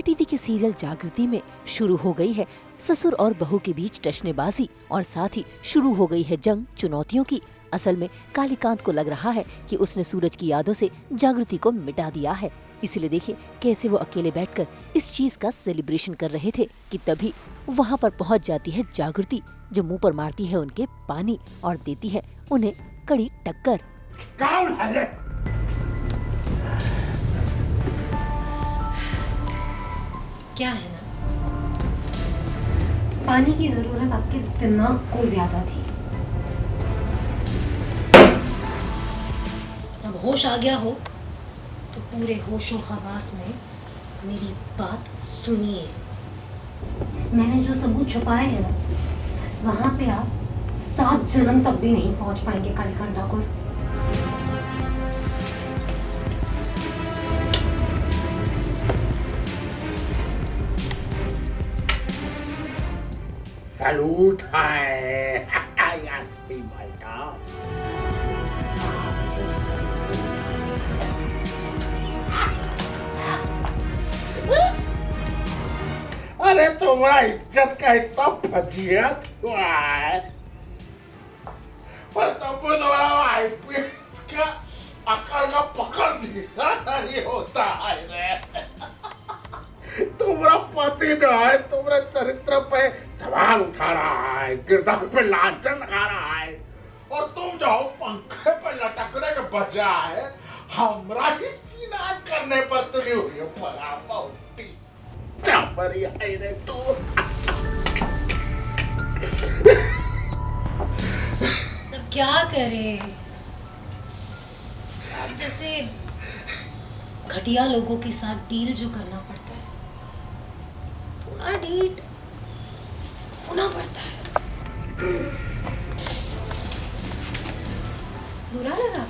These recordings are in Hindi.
जी टीवी के सीरियल जागृति में शुरू हो गई है ससुर और बहू के बीच टशनेबाजी और साथ ही शुरू हो गई है जंग चुनौतियों की। असल में कालीकांत को लग रहा है कि उसने सूरज की यादों से जागृति को मिटा दिया है। इसलिए देखिए कैसे वो अकेले बैठकर इस चीज का सेलिब्रेशन कर रहे थे कि तभी वहाँ पर पहुँच जाती है जागृति, जो मुंह पर मारती है उनके पानी और देती है उन्हें कड़ी टक्कर। कौन है रे? क्या है ना, पानी की जरूरत आपके दिमाग को ज्यादा थी। अब होश आ गया हो तो पूरे होशो हवास में मेरी बात सुनिए। मैंने जो सबूत छुपाए हैं ना, वहां पे आप 7 जन्म तक भी नहीं पहुंच पाएंगे कालीकांत ठाकुर। सलूट है एसपी बेटा। अरे तुम्हारा इज्जत का इतना फजीहत हुआ है, पर तुमको तुम्हारा आईपीएस का अकल का पकड़ दिया नहीं होता है रे। तुम्हारा पति जो है तुम्हारे चरित्र पे सवाल उठा रहा है, किरदार पे लांछन लगा रहा है, और तुम जो पंखे पे लटकने के बजाय हमरा ही सीना करने पर तुली हुई हो। बड़ा मौती चापरी है रे तू। तब क्या करे? अब जैसे घटिया लोगों के साथ डील जो करना पड़ता है, थोड़ा ढीठ होना पड़ता है। बुरा लगा?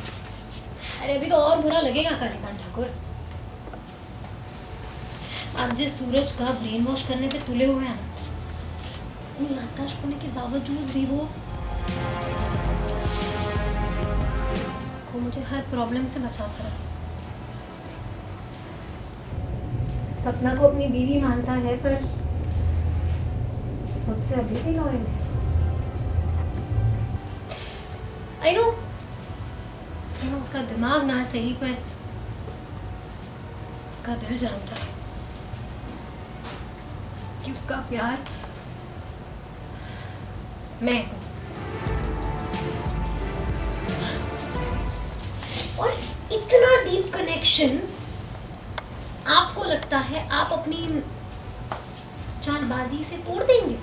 अरे अभी तो और बुरा लगेगा कालीकांत ठाकुर। आप जिस सूरज का ब्रेन वॉश करने पे तुले हुए हैं, याददाश्त होने के बावजूद भी वो मुझे हर प्रॉब्लम से बचाता रहा। सपना को अपनी बीवी मानता है, पर मुझसे अभी भी लॉयल है। आई नो उसका दिमाग ना सही, पर उसका दिल जानता है कि उसका प्यार मैं हूं। और इतना डीप कनेक्शन आपको लगता है आप अपनी चालबाजी से तोड़ देंगे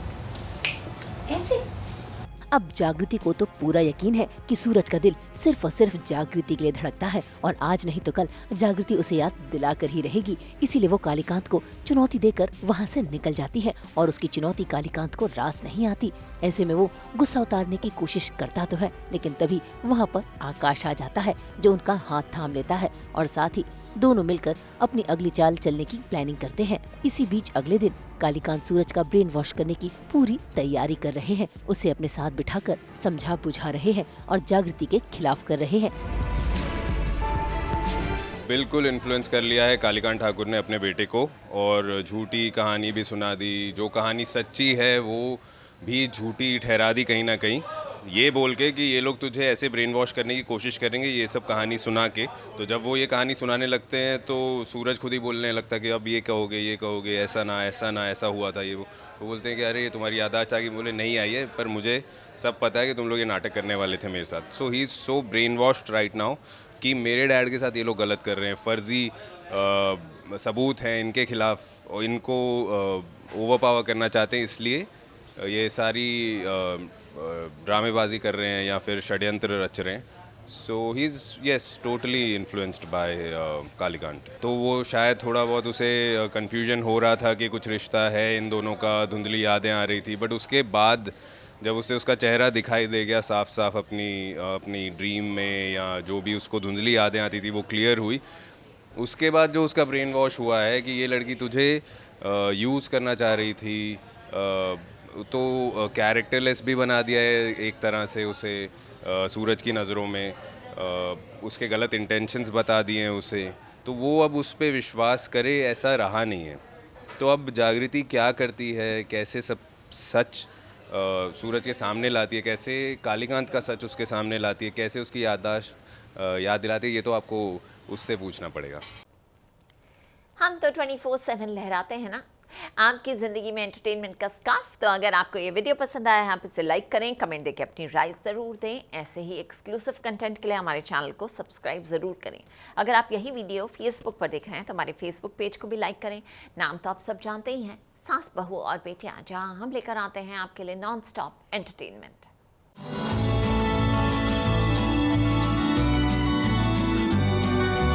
ऐसे? अब जागृति को तो पूरा यकीन है कि सूरज का दिल सिर्फ और सिर्फ जागृति के लिए धड़कता है और आज नहीं तो कल जागृति उसे याद दिलाकर ही रहेगी। इसीलिए वो कालीकांत को चुनौती देकर वहाँ से निकल जाती है और उसकी चुनौती कालीकांत को रास नहीं आती। ऐसे में वो गुस्सा उतारने की कोशिश करता तो है, लेकिन तभी वहाँ पर आकाश आ जाता है जो उनका हाथ थाम लेता है और साथ ही दोनों मिलकर अपनी अगली चाल चलने की प्लानिंग करते हैं। इसी बीच अगले दिन कालीकांत सूरज का ब्रेन वॉश करने की पूरी तैयारी कर रहे हैं, उसे अपने साथ बिठाकर समझा बुझा रहे हैं और जागृति के खिलाफ कर रहे हैं। बिल्कुल इन्फ्लुएंस कर लिया है कालीकांत ठाकुर ने अपने बेटे को, और झूठी कहानी भी सुना दी। जो कहानी सच्ची है वो भी झूठी ठहरा दी कहीं ना कहीं, ये बोल के कि ये लोग तुझे ऐसे ब्रेन वॉश करने की कोशिश करेंगे, ये सब कहानी सुना के। तो जब वो ये कहानी सुनाने लगते हैं तो सूरज खुद ही बोलने लगता है कि अब ये कहोगे, ऐसा ना ऐसा हुआ था। ये वो बोलते हैं कि अरे ये तुम्हारी याददाश्त आ गई। बोले नहीं आई है, पर मुझे सब पता है कि तुम लोग ये नाटक करने वाले थे मेरे साथ। So he is so brain washed right now कि मेरे डैड के साथ ये लोग गलत कर रहे हैं, फर्जी सबूत हैं इनके खिलाफ और इनको ओवर पावर करना चाहते हैं, इसलिए ये सारी ड्रामेबाजी कर रहे हैं या फिर षड्यंत्र रच रहे हैं। So he is yes totally influenced by Kalikant. तो वो शायद थोड़ा बहुत उसे कन्फ्यूजन हो रहा था कि कुछ रिश्ता है इन दोनों का, धुंधली यादें आ रही थी, बट उसके बाद जब उसे उसका चेहरा दिखाई दे गया साफ साफ अपनी ड्रीम में, या जो भी उसको धुंधली यादें आती थी वो क्लियर हुई, उसके बाद जो उसका ब्रेन वॉश हुआ है कि ये लड़की तुझे यूज़ करना चाह रही थी, तो कैरेक्टरलेस भी बना दिया है एक तरह से उसे सूरज की नज़रों में, उसके गलत इंटेंशंस बता दिए हैं उसे, तो वो अब उस पर विश्वास करे ऐसा रहा नहीं है। तो अब जागृति क्या करती है, कैसे सब सच सूरज के सामने लाती है, कैसे कालीकांत का सच उसके सामने लाती है, कैसे उसकी याददाश्त याद दिलाती है, ये तो आपको उससे पूछना पड़ेगा। हम तो 24/7 लहराते हैं ना आपकी ज़िंदगी में एंटरटेनमेंट का स्कार्फ। तो अगर आपको ये वीडियो पसंद आया है आप इसे लाइक करें, कमेंट देके अपनी राय ज़रूर दें। ऐसे ही एक्सक्लूसिव कंटेंट के लिए हमारे चैनल को सब्सक्राइब ज़रूर करें। अगर आप यही वीडियो फेसबुक पर देख रहे हैं तो हमारे फेसबुक पेज को भी लाइक करें। नाम तो आप सब जानते ही हैं, सास बहू और बेटियां, जहां हम लेकर आते हैं आपके लिए नॉन स्टॉप एंटरटेनमेंट।